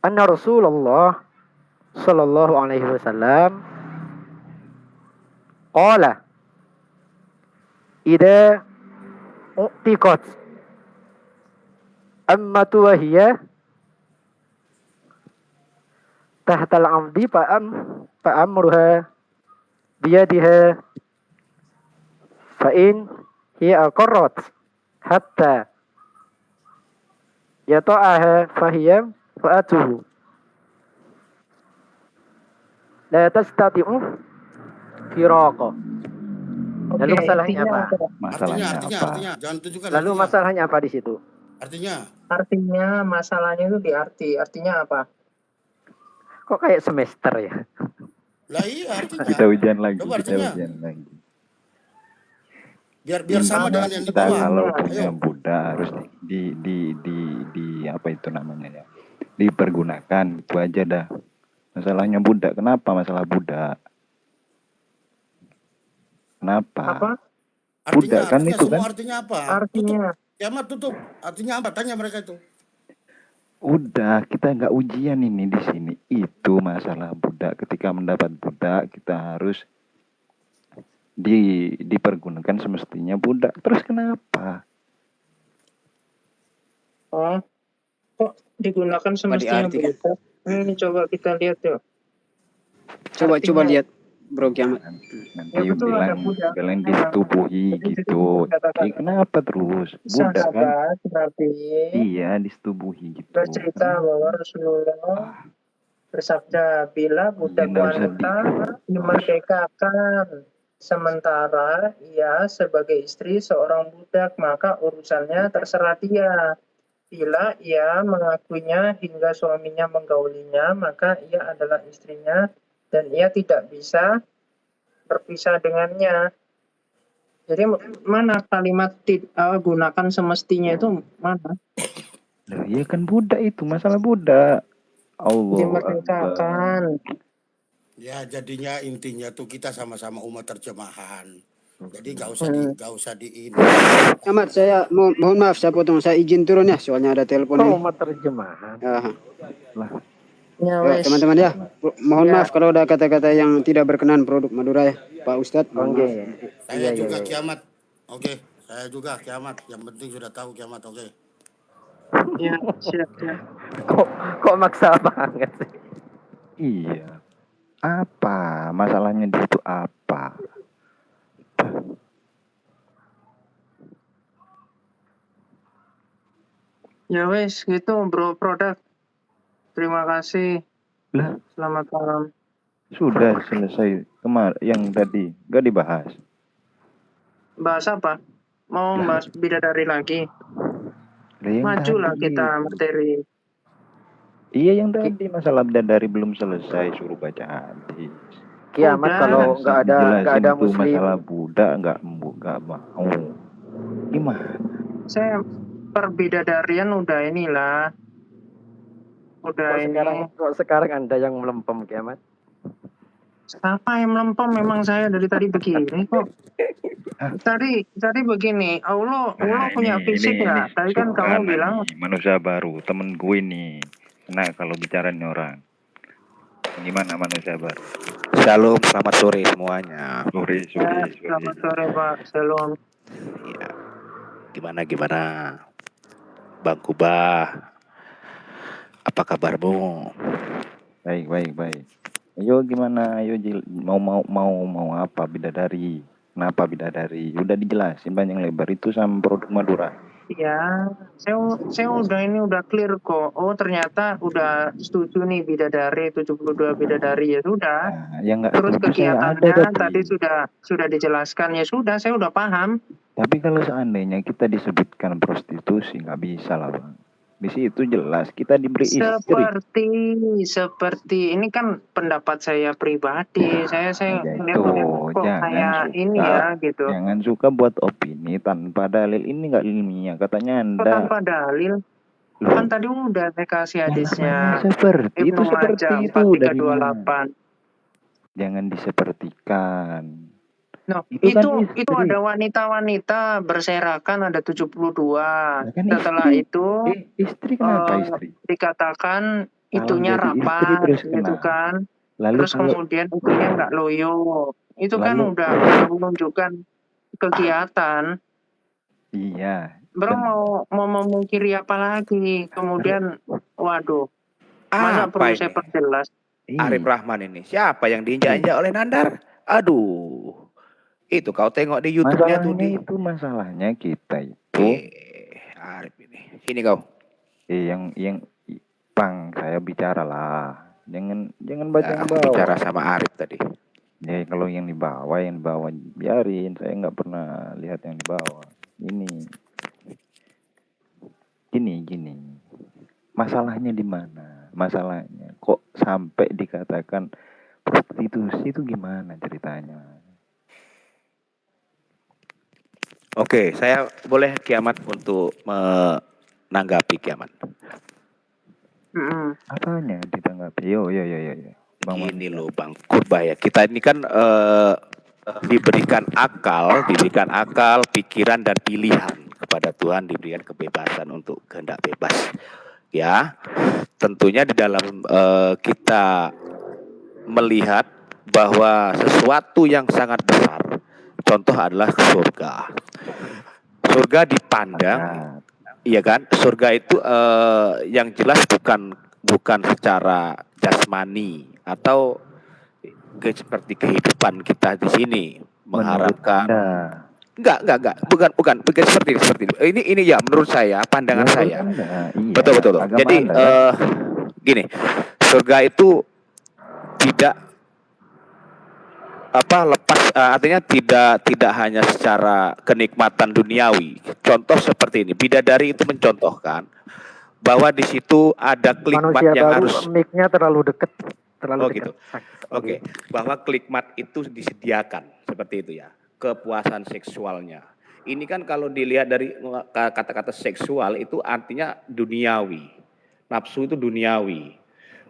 anna Rasulullah sallallahu alaihi wasallam qala idza u'tiqat ammatu wa hiya tahtal amdi fa amruha biyadiha fa in hiya aqarrat hatta yata'aha fahiya fa'atuhu la tastati'u firaqa. Lalu Oke, masalahnya intinya apa? apa? Artinya, Masalahnya artinya, apa? artinya, jangan tunjukkan Lalu artinya. masalahnya apa di situ? Artinya, Artinya masalahnya itu di arti. Artinya apa? Kok kayak semester ya? lah iya artinya. Kita ujian lagi, Coba kita artinya. ujian lagi. Biar sama dengan yang di Kita bawah. kalau Ayo. punya Buddha harus di apa itu namanya ya? Dipergunakan, itu aja dah. Masalahnya Buddha, kenapa masalah Buddha? Kenapa? Apa? Buddha Artinya, kan artinya itu semua kan? artinya apa? Artinya. Tutup. Kiamat tutup. Artinya apa? Tanya mereka itu. Udah, kita nggak ujian ini di sini. Itu masalah Buddha. Ketika mendapat Buddha, kita harus dipergunakan semestinya Buddha. Terus kenapa? Oh, kok digunakan semestinya diartikan? Buddha? Ini coba kita lihat yuk. Coba Artinya- lihat Bro Kiamat. Nanti Ya, betul, ada Buddha. bilang disetubuhi Jadi gitu. kata-kata. Kenapa terus? Buddha kan? Sahabat Nabi Iya, disetubuhi gitu. bercerita bahwa Rasulullah bersabda, bila budak Nggak usah wanita dimerdekakan sementara ia sebagai istri seorang budak, maka urusannya terserah dia. Bila ia mengakuinya hingga suaminya menggaulinya, maka ia adalah istrinya dan ia tidak bisa berpisah dengannya. Jadi mana kalimat gunakan semestinya itu mana? Loh, iya kan Buddha itu, masalah Buddha. Allah. Dimerdekakan. Ya jadinya intinya tuh kita sama-sama umat terjemahan. Jadi nggak usah di ini. Kiamat, saya mohon maaf saya potong, saya izin turun ya soalnya ada telepon Kok ini. umat terjemahan? Aha. Ya, Yuk, wes. teman-teman ya, mohon Ya. maaf kalau ada kata-kata yang tidak berkenan produk Madura ya, Pak Ustadz. Mohon Oke. maaf. Saya Iya, juga iya. kiamat. Oke, saya juga kiamat. Yang penting sudah tahu kiamat. Oke. Ya, siap. Kok maksa banget sih? Iya. Apa masalahnya di situ apa? Ya wes, gitu bro produk. Terima kasih. Lah, Selamat malam. sudah selesai yang tadi nggak dibahas. Bahas apa? Mau bahas bidadari lagi? Lah, yang Majulah tadi. kita materi. Iya, yang tadi masalah bidadari belum selesai, suruh baca hadis. Kiamat Udah. kalau nggak ada Jelasin tuh muslim. masalah Buddha nggak mau. Gimana? Saya perbidadarian udah inilah. Udah Kok sekarang Anda yang melempem kiamat? Siapa yang melempem? Memang saya dari tadi begini kok. Tadi begini. Allah punya fisik nggak? Tadi kan kamu bilang manusia baru, temen gue nih. Nah, kalau bicara nih orang, gimana manusia baru? Shalom, selamat sore semuanya. Sore. selamat sore Pak Shalom. Ya. Gimana Bang Kubah? Apa kabarmu? Baik. Ayo gimana? Ayo mau apa bidadari? Kenapa bidadari? Udah dijelasin panjang lebar itu sama produk Madura. Ya, saya udah clear kok. Oh, ternyata udah setuju nih bidadari 72 bidadari ya sudah. Nah, yang nggak Terus setuju saya ada kegiatannya tadi sudah dijelaskan ya sudah, saya udah paham. Tapi kalau seandainya kita disebutkan prostitusi nggak bisa lah Bang. Di situ jelas kita diberi istri. Seperti ini kan pendapat saya pribadi. Saya itu kok kayak ini ya gitu. Jangan suka buat opini tanpa dalil, ini nggak ilmiah katanya Anda. Tanpa dalil. Kan tadi udah saya kasih hadisnya. Seperti Ibnu Majah 4328. Jangan disepertikan. No, Itu itu ada wanita-wanita berserakan ada 72. Kan Setelah itu istri kenapa istri? dikatakan itunya jadi istri rapat terus gitu kena. kan. Lalu Terus kalau kemudian itunya nggak loyo. Itu kan lalu udah menunjukkan kegiatan. iya, Bro benar. mau memungkiri apa lagi? Kemudian, waduh, masa Apa perlu ini? saya perjelas? Arif Iya, Rahman ini. Siapa yang diinjak-injak oleh Nandar? Aduh. Itu kau tengok di YouTube-nya tuh masalahnya kita itu Arif ini. Sini kau. yang Bang, saya bicara lah. Jangan baca yang Aku bawah. bicara sama Arif tadi. Ya kalau yang di bawah biarin. Saya nggak pernah lihat yang di bawah. Gini. Masalahnya di mana? Masalahnya kok sampai dikatakan prostitusi itu gimana ceritanya? Oke, saya boleh Kiamat untuk menanggapi Kiamat. Apanya ditanggapi? Yo. Bang Gini loh Bang Kurbah ya. Kita ini kan diberikan akal, pikiran dan pilihan kepada Tuhan, diberikan kebebasan untuk kehendak bebas. Ya, tentunya di dalam kita melihat bahwa sesuatu yang sangat besar, contoh adalah surga. Surga dipandang, iya kan? Surga itu yang jelas bukan secara jasmani atau seperti kehidupan kita di sini mengharapkan. Enggak, bukan seperti itu. Ini ya menurut saya, pandangan saya. Iya, Betul. Jadi gini, surga itu tidak lepas, artinya tidak hanya secara kenikmatan duniawi. Contoh seperti ini, bidadari itu mencontohkan bahwa di situ ada klikmat Manusia yang baru harus mic-nya terlalu dekat. gitu. Oke, bahwa klikmat itu disediakan seperti itu ya. Kepuasan seksualnya. Ini kan kalau dilihat dari kata-kata seksual itu artinya duniawi. Nafsu itu duniawi.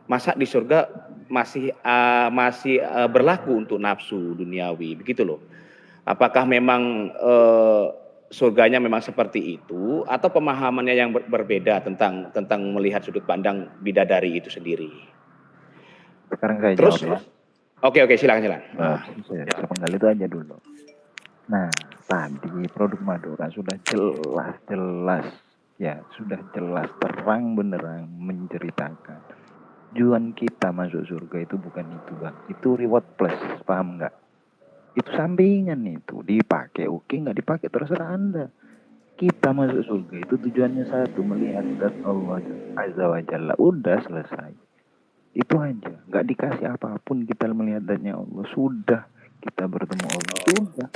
Masa di surga masih berlaku untuk nafsu duniawi, begitu loh. Apakah memang surganya memang seperti itu atau pemahamannya yang berbeda tentang melihat sudut pandang bidadari itu sendiri? Sekarang saya Terus, jawab ya. Oke, silakan. Saya penggal itu aja dulu. Nah, tadi produk Madura sudah jelas ya, sudah jelas terang benerang menceritakan tujuan kita masuk surga itu bukan itu, Bang. Itu reward plus, paham nggak? Itu sampingan itu, dipakai oke, nggak dipakai terserah Anda. Kita masuk surga itu tujuannya satu, melihat zat Allah Azza wa Jalla. Udah selesai. Itu aja, nggak dikasih apapun, kita melihat zatnya Allah, sudah kita bertemu Allah, sudah.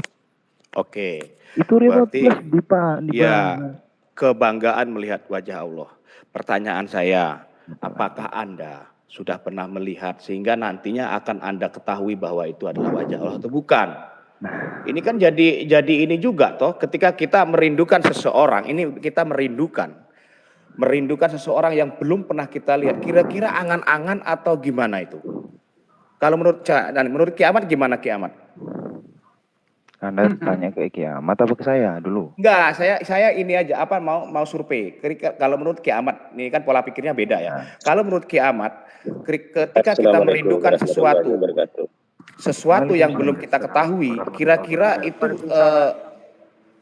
Oke. Itu reward Berarti plus ya kebanggaan melihat wajah Allah. Pertanyaan saya, apakah Anda sudah pernah melihat sehingga nantinya akan Anda ketahui bahwa itu adalah wajah Allah atau bukan? Ini kan jadi ini juga toh, ketika kita merindukan seseorang, ini kita merindukan seseorang yang belum pernah kita lihat, kira-kira angan-angan atau gimana itu? Kalau menurut Kiamat gimana Kiamat? Anda tanya ke Kiamat apa ke saya dulu? Enggak, saya ini aja mau survei. Kalau menurut Kiamat, ini kan pola pikirnya beda ya. Kalau menurut Kiamat, ketika kita merindukan sesuatu yang belum kita ketahui, kira-kira itu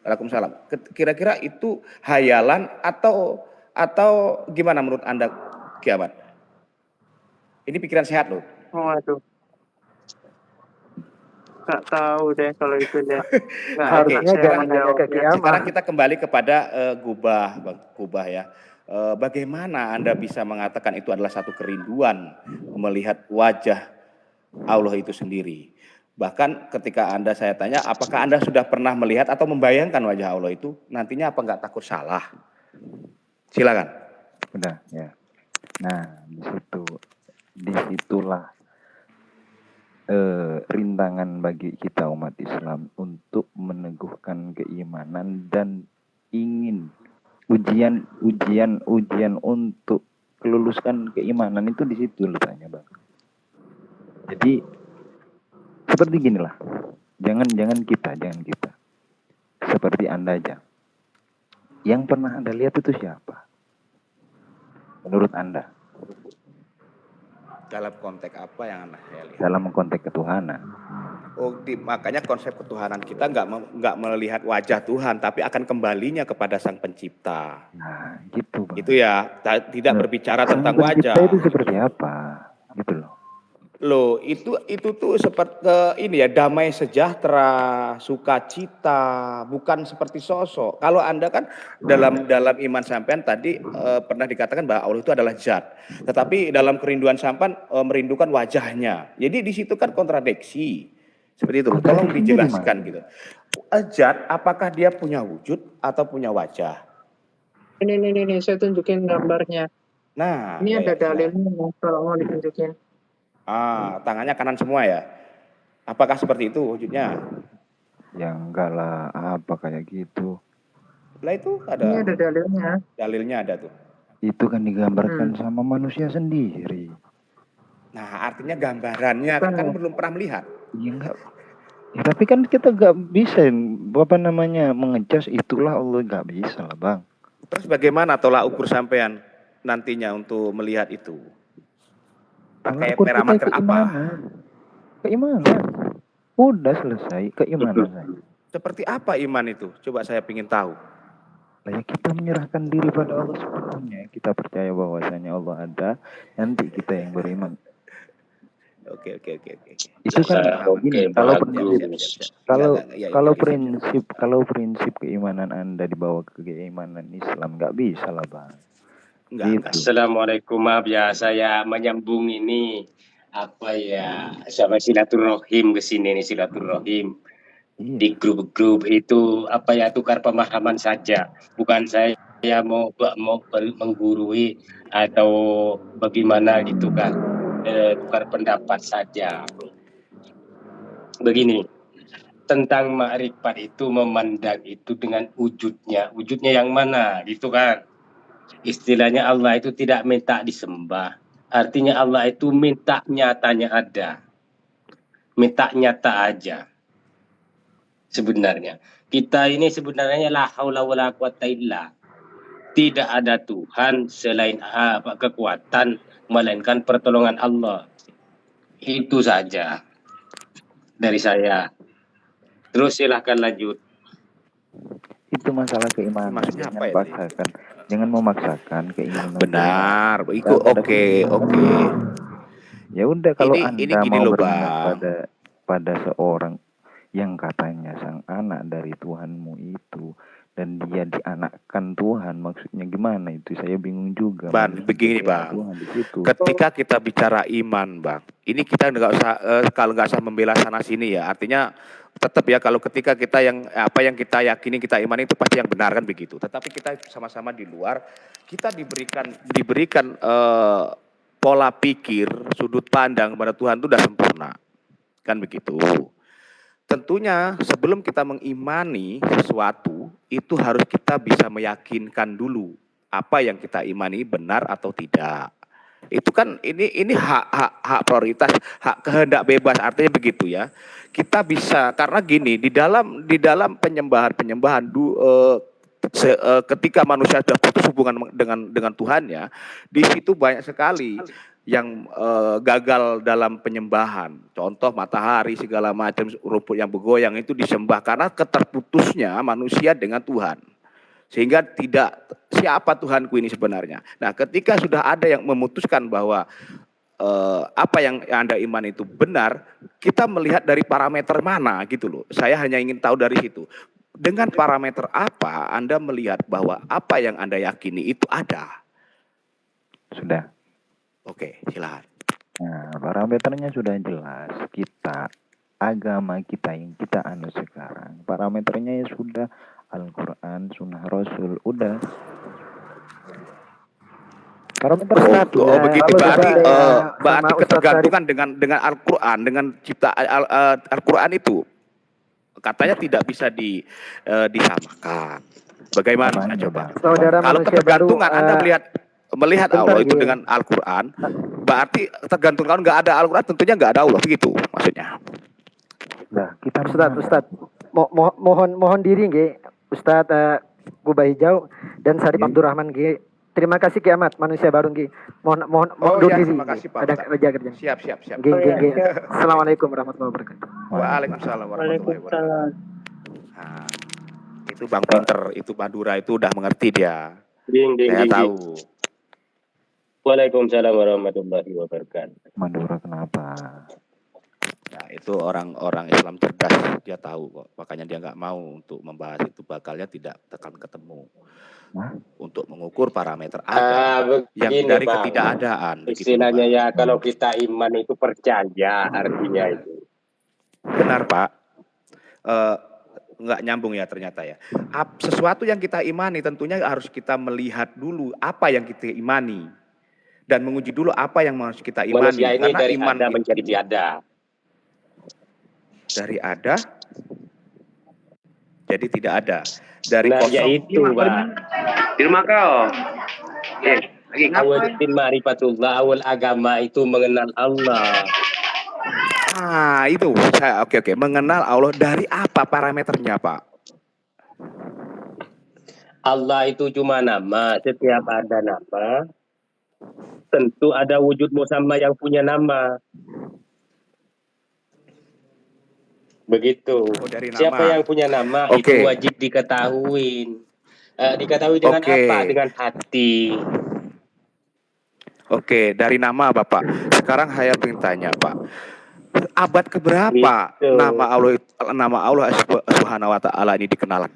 Waalaikumsalam. Kira-kira itu hayalan atau gimana menurut Anda Kiamat? Ini pikiran sehat loh. Waduh. Nggak tahu deh kalau itu deh. Harusnya jangan nanya ke Kiamat. Sekarang kita kembali kepada Gubah ya. Bagaimana Anda bisa mengatakan itu adalah satu kerinduan melihat wajah Allah itu sendiri? Bahkan ketika saya tanya, apakah Anda sudah pernah melihat atau membayangkan wajah Allah itu, nantinya apa nggak takut salah? Silakan. Udah ya. Nah, disitulah rintangan bagi kita umat Islam untuk meneguhkan keimanan dan ingin ujian untuk meluluskan keimanan itu di situ letaknya, Bang. Jadi seperti ginilah. Jangan kita. Seperti Anda aja. Yang pernah Anda lihat itu siapa? Menurut Anda? Dalam konteks apa yang saya lihat? dalam konteks ketuhanan. Makanya konsep ketuhanan kita nggak melihat wajah Tuhan, tapi akan kembalinya kepada Sang Pencipta. Nah, gitu Bang. Itu ya, tidak berbicara Sang tentang Pencipta wajah. itu seperti apa? Gitu loh. Loh, itu tuh seperti ini ya, damai sejahtera, sukacita, bukan seperti sosok. Kalau Anda kan dalam iman sampean tadi pernah dikatakan bahwa Allah itu adalah zat. Tetapi dalam kerinduan sampean merindukan wajahnya. Jadi di situ kan kontradiksi. Seperti itu. Tolong dijelaskan gitu. Zat apakah dia punya wujud atau punya wajah? Ini saya tunjukin gambarnya. Nah, Ini ya, ada ya, silakan. dalilnya kalau mau ditunjukin. Tangannya kanan semua ya. Apakah seperti itu wujudnya? Ya enggak lah, apa kayak gitu. Lah itu Ini ada dalilnya. dalilnya ada tuh. Itu kan digambarkan sama manusia sendiri. Nah, artinya gambarannya Bukan, kan ya? belum pernah melihat. Ya enggak. Ya, tapi kan kita enggak bisa mengecas itulah Allah, enggak bisa lah Bang. Terus bagaimana tolak ukur sampean nantinya untuk melihat itu? Pakai Ukur kita parameter apa? Keimanan. Udah selesai, keimanan saja. Seperti apa iman itu? Coba saya ingin tahu. Lah ya kita menyerahkan diri pada Allah sepenuhnya. Kita percaya bahwasanya Allah ada, nanti kita yang beriman. Oke. Itu kan gini, kalau prinsip, kalau prinsip keimanan Anda dibawa ke keimanan Islam nggak bisa lah Bang. Enggak. Assalamualaikum, maaf ya saya menyambung ini apa ya sama silaturahim ke sini nih silaturahim di grup-grup itu apa ya tukar pemahaman saja, bukan saya mau menggurui atau bagaimana gitu kan, tukar pendapat saja. Begini, tentang ma'rifat itu memandang itu dengan wujudnya yang mana gitu kan. Istilahnya Allah itu tidak minta disembah. Artinya Allah itu minta nyatanya ada. Minta nyata aja. Sebenarnya. Kita ini sebenarnya la haula wala quwata illa. Tidak ada Tuhan selain kekuatan, melainkan pertolongan Allah. Itu saja dari saya. Terus silahkan lanjut. Itu masalah keimanan. Maksudnya apa ya? Jangan memaksakan keinginan. Benar, itu oke. Ya udah kalau ini Anda gini mau loh, beriman Bang. pada seorang yang katanya sang anak dari Tuhanmu itu dan dia dianakkan Tuhan, maksudnya gimana itu? Saya bingung juga. Bang, begini Bang. Ketika kita bicara iman, Bang, ini kita nggak usah kalau nggak usah membela sana sini ya. Artinya tetap ya kalau ketika kita yang apa yang kita yakini kita imani itu pasti yang benar kan begitu. Tetapi kita sama-sama di luar kita diberikan pola pikir, sudut pandang kepada Tuhan itu sudah sempurna. Kan begitu. Tentunya sebelum kita mengimani sesuatu itu harus kita bisa meyakinkan dulu apa yang kita imani benar atau tidak. Itu kan ini hak prioritas, hak kehendak bebas, artinya begitu ya. Kita bisa karena gini di dalam penyembahan ketika manusia sudah putus hubungan dengan Tuhannya, di situ banyak sekali yang gagal dalam penyembahan. Contoh matahari segala macam rumput yang bergoyang itu disembah karena keterputusnya manusia dengan Tuhan. Sehingga tidak siapa Tuhanku ini sebenarnya. Nah, ketika sudah ada yang memutuskan bahwa apa yang Anda iman itu benar, kita melihat dari parameter mana gitu loh. Saya hanya ingin tahu dari situ. Dengan parameter apa Anda melihat bahwa apa yang Anda yakini itu ada? Sudah. Oke, silakan. Nah, parameternya sudah jelas. Agama kita yang kita anut sekarang, parameternya ya sudah Al-Quran, Sunnah Rasul, udah. Parameter begitu berarti Ustadz ketergantungan dengan Al-Quran, dengan ciptaan Al-Quran itu katanya tidak bisa disamakan. Bagaimana coba? Kalau ketergantungan Anda melihat Allah itu dengan Al-Quran, berarti tergantung kalau nggak ada Al-Quran tentunya nggak ada Allah, begitu maksudnya. Nah, kita Ustadz, mohon diri nggih, Ustadz Gubah Hijau dan Sarip Abdurrahman nggih. Terima kasih Kiamat, manusia baru Ki. Mohon Oh mundur ya, di sini. terima kasih Pak Ada Ustaz. kerja kerja. Siap. Nggih, Oh nggih, ya, nggih. Assalamualaikum warahmatullahi wabarakatuh. Waalaikumsalam warahmatullahi wabarakatuh. Waalaikumsalam. Nah, itu Bang pinter, itu Madura itu udah mengerti dia. Ding, ding, Saya ding, ding. tahu. Waalaikumsalam warahmatullahi wabarakatuh. Madura kenapa? Nah, itu orang-orang Islam cerdas, dia tahu kok. Makanya dia nggak mau untuk membahas itu, bakalnya tidak akan ketemu. Hah? Untuk mengukur parameter ada yang Begini, dari Bang. ketidakadaan. Begitu, Istilahnya Pak. ya, kalau kita iman itu percaya artinya itu. Benar, Pak. Nggak nyambung ya ternyata ya. Sesuatu yang kita imani tentunya harus kita melihat dulu apa yang kita imani. Dan menguji dulu apa yang harus kita imani. Manusia ini Karena dari iman ada itu menjadi tiada. dari ada jadi tidak ada. Dari Nah, kosong yaitu, Bang. Awal din ma'rifatullah, awal agama itu mengenal Allah. itu saya oke mengenal Allah dari apa parameternya, Pak? Allah itu cuma nama. Setiap ada nama, tentu ada wujud musamma yang punya nama. Begitu. Oh, dari nama. Siapa yang punya nama Oke. itu wajib diketahui. Diketahui dengan Oke. apa? Dengan hati. Oke, dari nama Bapak. Sekarang saya ingin tanya, Pak. Abad keberapa Gitu. nama Allah Subhanahu wa taala ini dikenal?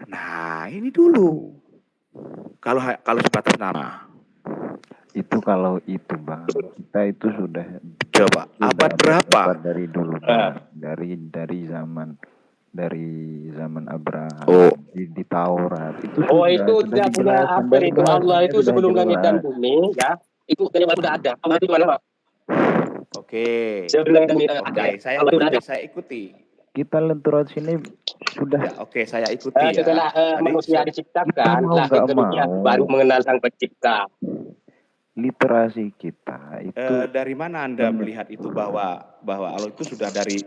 Nah, ini dulu. Kalau sebatas nama. Itu kalau itu Bang, kita itu sudah Coba, abad berapa? Dari dulu Bang. Dari zaman Abraham, Oh. di Taurat itu Oh, sudah itu tidak punya dijelaskan apa dari itu Allah bahasanya itu sudah sebelum langit dan jelas. bumi ya. Itu ternyata sudah ada. Allah itu mana, Pak? Oke. Sebelum langit dan bumi ada. Oke, saya Allah sudah ada. saya ikuti. Kita lenturat sini sudah Ya, oke, saya ikuti ya. Setelah Tadi manusia saya- diciptakan, mau lahir nggak ke dunia, mau. baru mengenal sang pencipta. literasi kita itu dari mana Anda melihat itu bahwa Allah itu sudah dari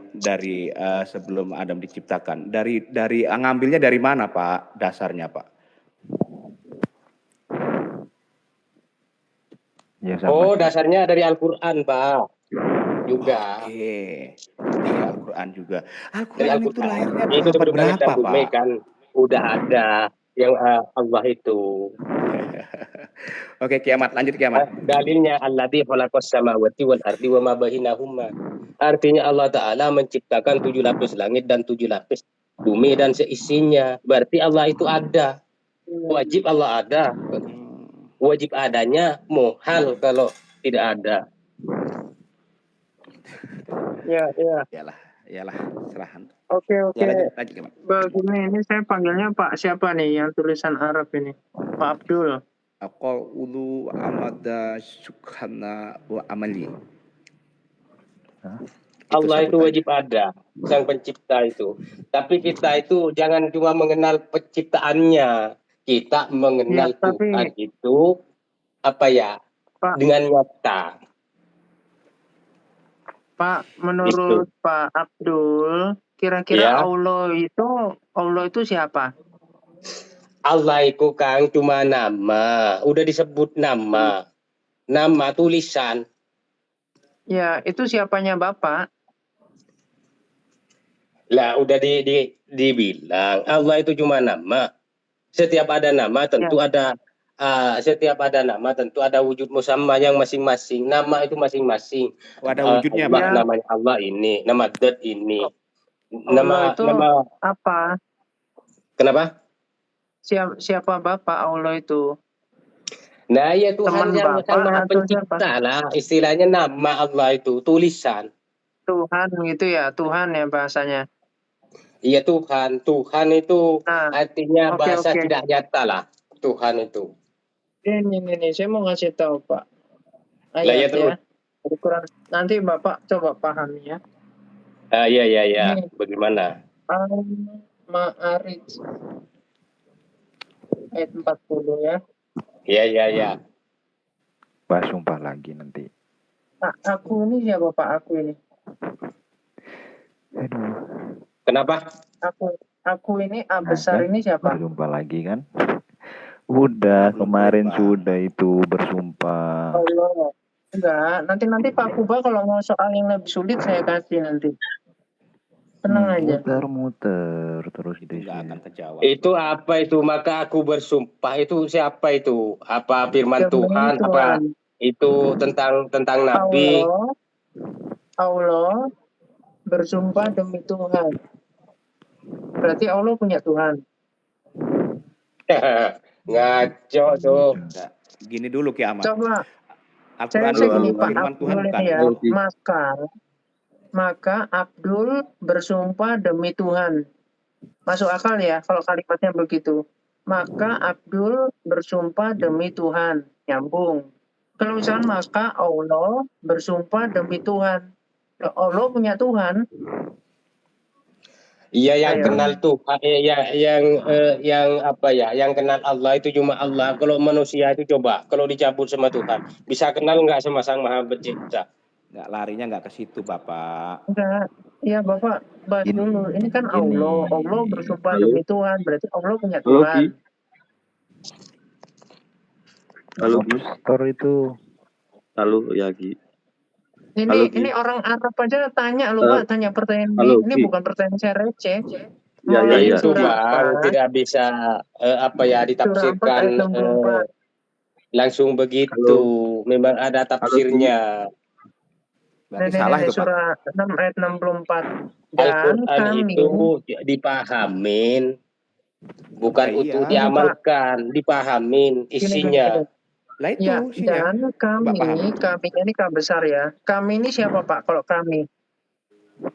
sebelum Adam diciptakan? Dari ngambilnya dari mana, Pak? Dasarnya, Pak? ya sama Oh, dasarnya dari Al-Qur'an, Pak. Juga. Oke. Dari Al-Qur'an juga. Dari Al-Qur'an itu Al-Qur'an. lahirnya Itu abad sebelum langit berapa, dan bumi Pak? kan udah ada yang Allah itu. Oke, kiamat, lanjut kiamat. Dalilnya alladzi khalaqas samawati wal ardi wa ma bainahuma. Artinya Allah Ta'ala menciptakan 7 lapis langit dan 7 lapis bumi dan seisinya. Berarti Allah itu ada. Wajib Allah ada. Wajib adanya muhal kalau tidak ada. Ya. Iyalah, serahan. Oke. Ya, lanjut kiamat. Begini, ini saya panggilnya Pak siapa nih yang tulisan Arab ini? Pak Abdul. Ulu amada syukhana wa amali. Allah itu wajib ada, sang pencipta itu. Tapi kita itu jangan cuma mengenal penciptaannya. Kita mengenal Ya, tapi- Tuhan itu apa ya? Pak. Dengan nyata. Pak, menurut Pak Abdul, kira-kira Ya. Allah itu siapa? Allah itu Kang cuma nama, udah disebut nama. Nama tulisan. Ya, itu siapanya Bapak? Lah udah dibilang Allah itu cuma nama. Setiap ada nama tentu ada wujud musamma yang masing-masing. Nama itu masing-masing. Ada wujudnya, Pak. Namanya Allah ini, nama Dat ini. Allah itu nama apa? kenapa? Siapa Bapak Allah itu? Nah, ya Tuhan Teman yang Bapak sang Maha atau Pencipta lah. Istilahnya nama Allah itu tulisan. Tuhan gitu ya, Tuhan ya bahasanya. Iya Tuhan. Tuhan itu Nah, artinya oke, bahasa oke. tidak nyata lah. Tuhan itu. Ini, saya mau ngasih tahu Pak. Lah, ya, Ayat terus. ya. Al-Quran. Nanti Bapak coba pahami ya. Iya. Ini. Bagaimana? Al-Ma'arij. Ayat 40 ya. Iya. Pak sumpah lagi nanti. Aku ini siapa Pak? Aku ini. Aduh, Kenapa? Aku ini A besar kan? ini siapa? Pak sumpah lagi kan. Udah, Belum kemarin Pak. sudah itu bersumpah. Allah. Enggak, nanti Pak Kuba kalau mau soal yang lebih sulit saya kasih nanti. Tenang aja. Muter-muter terus Itu gitu nggak sih. akan terjawab. Itu apa itu? Maka aku bersumpah itu siapa itu? Apa firman Demi Tuhan? Apa Tuhan. itu tentang Nabi? Allah bersumpah demi Tuhan. Berarti Allah punya Tuhan. Ngaco tuh. Nggak. Gini dulu Ki Ahmad. Coba Al-Quran saya itu gini Pak firman Tuhan Abdul bukan? ini ya. Maka Abdul bersumpah demi Tuhan. Masuk akal ya kalau kalimatnya begitu. Maka Abdul bersumpah demi Tuhan. Nyambung. Kalau misalnya maka Allah bersumpah demi Tuhan. Loh, Allah punya Tuhan. Iya yang Ayo. kenal Tuhan, yang apa ya? Yang kenal Allah itu cuma Allah. Kalau manusia itu coba, kalau dicabut sama Tuhan, bisa kenal nggak sama Sang Maha Pencipta? Nggak, larinya nggak ke situ Bapak. Enggak. Ya Bapak, bahas Gini, dulu. Ini kan gini. Allah. Allah bersumpah demi Tuhan. Berarti Allah punya Tuhan. Halo, Store itu. Halo, Yagi. Ini orang Arab aja tanya loh Pak, tanya pertanyaan ini bukan pertanyaan saya receh. Ya, Mulai ya. Itu surah Bang apa? tidak bisa ditafsirkan Surah 4 ayat 64. langsung begitu. Memang ada tafsirnya. Berarti salah itu Pak. Surah 6 ayat 64. Dan Al-Quran kami itu dipahamin, bukan Iya. untuk diamalkan, dipahamin isinya. Lah itu ya, isinya. dan Coba kami ini K besar ya. Kami ini siapa Pak kalau kami?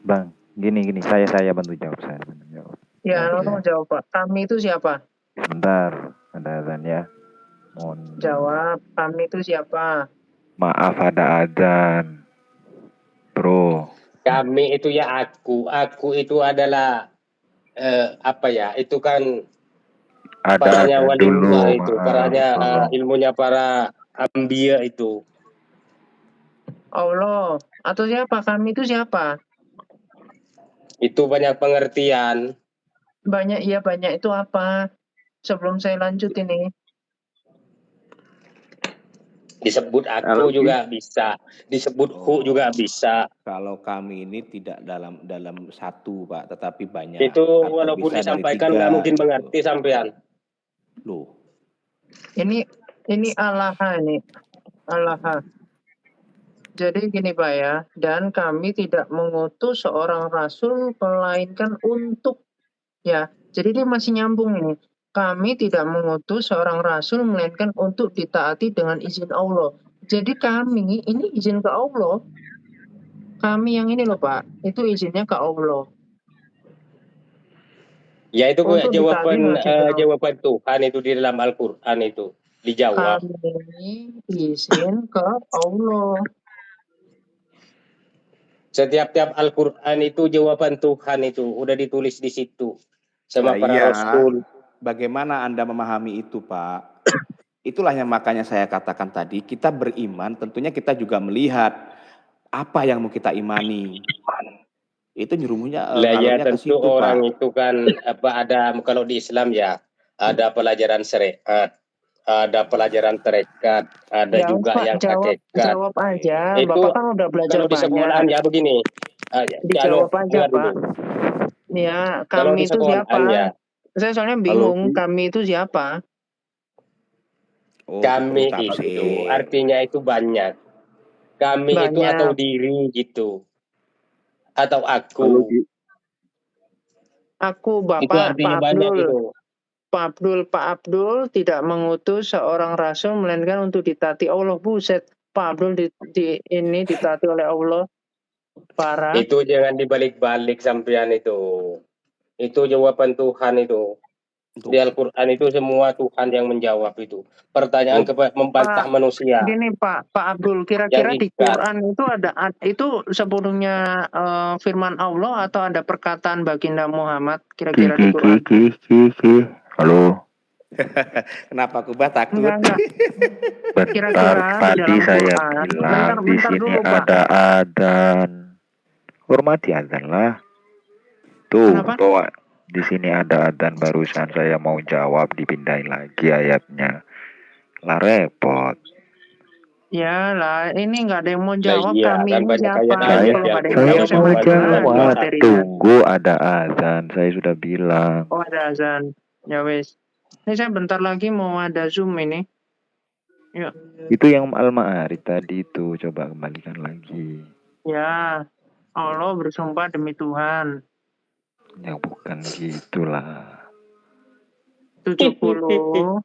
Bang, gini. Saya bantu jawab. Ya, tolong jawab Pak. Kami itu siapa? Bentar, ada azan ya. Mohon Jawab, kami itu siapa? maaf ada azan. Bro. Kami itu ya aku itu adalah itu kan Ada paranya azan dulu, waliullah itu, maaf. paranya Tolong. ilmunya para anbiya itu. Allah. Atau siapa? Kami itu siapa? Itu banyak pengertian. Banyak itu apa? Sebelum saya lanjut ini. Disebut aku juga bisa, disebut hu juga bisa. Kalau kami ini tidak dalam satu Pak, tetapi banyak. Itu Atau walaupun bisa dari disampaikan 3, nggak mungkin gitu. mengerti sampean. Loh. Ini Allah ini. Allah. Jadi gini Pak ya, dan kami tidak mengutus seorang rasul melainkan untuk ya. Jadi dia masih nyambung ini. Kami tidak mengutus seorang rasul melainkan untuk ditaati dengan izin Allah. Jadi kami ini izin ke Allah. Kami yang ini loh Pak, itu izinnya ke Allah. Ya itu Untuk jawaban ditaati dengan jawaban Tuhan itu di dalam Al-Qur'an itu dijawab. kami izin ke Allah. Setiap Al-Qur'an itu jawaban Tuhan itu udah ditulis di situ sama para Iya. rasul. Bagaimana Anda memahami itu, Pak? Itulah yang makanya saya katakan tadi, kita beriman, tentunya kita juga melihat apa yang mau kita imani. Itu nyuruhnya Lah ya ngalurnya ke tentu situ, orang Pak. itu kan ada kalau di Islam ya ada pelajaran syariat, ada pelajaran tarekat, ada Ya, juga Pak, yang hakikat. jawab aja. Itu Bapak kan udah belajar kalau di sekolahan banyak. ya begini. Dijawab aja, dengar Pak. dulu. Ya, Kalau kami di itu sekolahan siapa? ya. Saya soalnya bingung, kami itu siapa? Oh, Kami perlu tafsir. itu artinya itu banyak. Kami itu Banyak. atau diri gitu. Atau aku. Aku, Itu Bapak, artinya Pak banyak Abdul. itu. Pak Abdul tidak mengutus seorang rasul melainkan untuk ditaati Allah. Buset, Pak Abdul ini ditaati oleh Allah. Parah. Itu jangan dibalik-balik sampean itu. Itu jawaban Tuhan itu. Di Al-Quran itu semua Tuhan yang menjawab itu. Pertanyaan membantah Pak, manusia. Gini Pak Abdul, kira-kira di Quran itu itu sebelumnya firman Allah atau ada perkataan baginda Muhammad kira-kira di Quran? Halo. Kenapa aku takut? Enggak. Bentar, Kira-kira tadi dalam saya Quran. bilang di Bentar sini dulu, Pak. ada adzan. Hormati adzan lah. Tuh, Kenapa? toa. Di sini ada adzan barusan, saya mau jawab dipindahin lagi ayatnya. Lah repot. Ya lah, ini nggak ada yang mau Lah jawab. iya, Kami kan ini banyak siapa? ayat-ayat Saya Kalau nggak ada yang yang saya jawab, saya mau membantu bagaimana jawab. materinya? Tunggu ada azan. Saya sudah bilang. Oh, ada azan. Ya wes. Ini saya bentar lagi mau ada Zoom ini. Yuk. Itu yang Al-Ma'arij tadi itu, coba kembalikan lagi. Ya, Allah bersumpah demi Tuhan. Ya bukan gitulah. 70,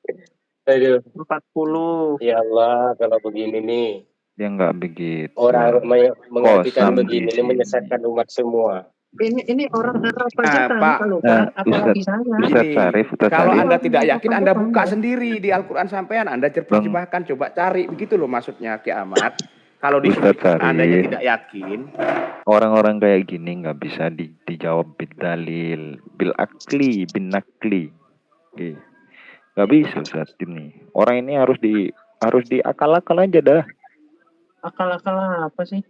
Aduh, 40. ya Allah, kalau begini nih, Ya nggak begitu. orang mengartikan Kosam begini di ini sini. menyesatkan umat semua. Ini orang Arab aja kan, Pak, kalau Nah, Pak, apalagi saya. Ustadz Syarif, Ustadz kalau Syarif. Anda tidak yakin, Anda buka Bang. sendiri di Al-Quran sampean, Anda Bang. terjemahkan, coba cari, begitu loh maksudnya Ki Ahmad. Kalau di Ustadz Syarif. Anda tidak yakin, Orang-orang kayak gini nggak bisa dijawab bidalil, bil akli, bin nakli. Oke. Nggak bisa Ustadz ini. Orang ini harus di akal-akal aja dah. Akal-akal apa sih?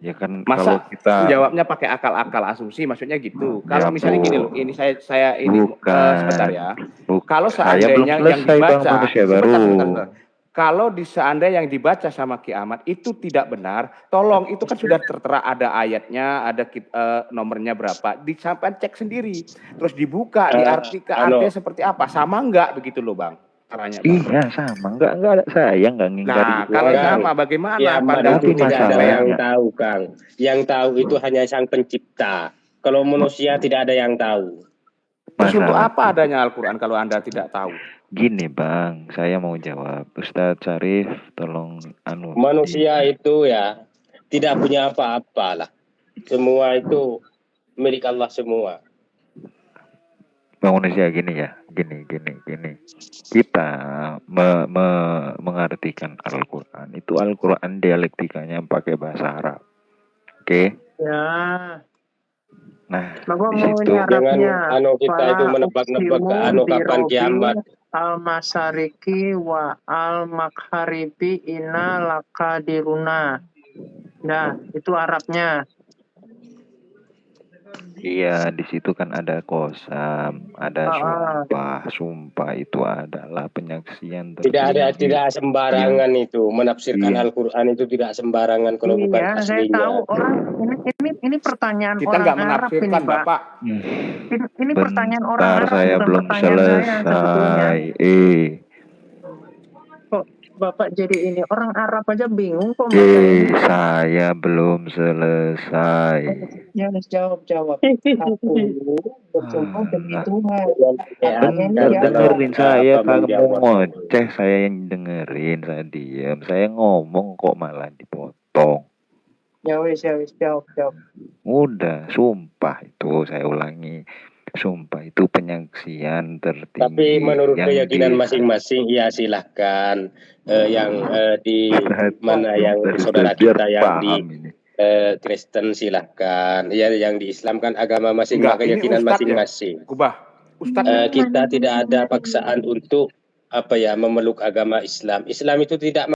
Ya kan masa kalau kita jawabnya pakai akal-akal asumsi, maksudnya gitu. Kalau Ya, misalnya Bu. gini loh, ini saya ini Bukan. sebentar ya. Bu- Kalau saya belum seandainya yang selesai Bang, dibaca, manusia baru. sebentar. Kalau seandainya yang dibaca sama Ki Ahmad itu tidak benar, tolong itu kan sudah tertera ada ayatnya, ada nomornya berapa, disampaikan cek sendiri, terus dibuka, diartikan artinya seperti apa, sama enggak begitu loh Bang? Caranya, Bang. Iya sama, nggak ada saya nggak ngingkari. Nah, kalau Bang. sama bagaimana Kiamat pandangan itu Tapi tidak ada masalahnya- yang tahu, Kang. Yang tahu itu hanya Sang Pencipta. Kalau manusia tidak ada yang tahu. Terus untuk Masalah- apa adanya Al-Quran kalau Anda tidak tahu? Gini Bang, saya mau jawab. Ustadz Syarif, tolong Manusia itu ya tidak punya apa-apa lah. Semua itu milik Allah semua. Manusia gini ya, gini. Kita mengartikan Al-Quran. Itu Al-Quran dialektikanya pakai bahasa Arab. Oke? Ya, Nah, Bapak di mau situ ini Jangan Arabnya. kita itu menebak-nebak ke kapan kiamat. Al-Masariki wa al-Magharibi inna lakadiruna. Nah, itu Arabnya. iya di situ kan ada kosam, ada sumpah itu adalah penyaksian Tidak sembarangan itu menafsirkan Iya. Al-Quran itu tidak sembarangan kalau bukan Iya, saya aslinya. tahu orang ini pertanyaan Kita orang nggak Arab ini, menafsirkan, Pak. Bapak. Ini pertanyaan orang Bentar, Arab, saya bukan belum pertanyaan saya sebetulnya. selesai. Kok Bapak jadi ini orang Arab aja bingung kok baca ini. Saya belum selesai. Ya, jawab. Aku bersumpah demi Tuhan. Artinya ini Bentar, ya, dengerin saya, apa kamu menjawab? ngoceh, saya yang dengerin, saya diam, saya ngomong kok malah dipotong. Ya wis, jawab. Udah, sumpah itu saya ulangi. Sumpah itu penyaksian tertinggi. Tapi menurut yang keyakinan masing-masing ya silahkan yang di mana yang saudara kita yang di Kristen silahkan, ya yang di Islam kan agama masing Enggak, ini keyakinan Ustadz ya. masing-masing. Kubah, Ustadz Kita tidak ada paksaan untuk memeluk agama Islam. Islam itu tidak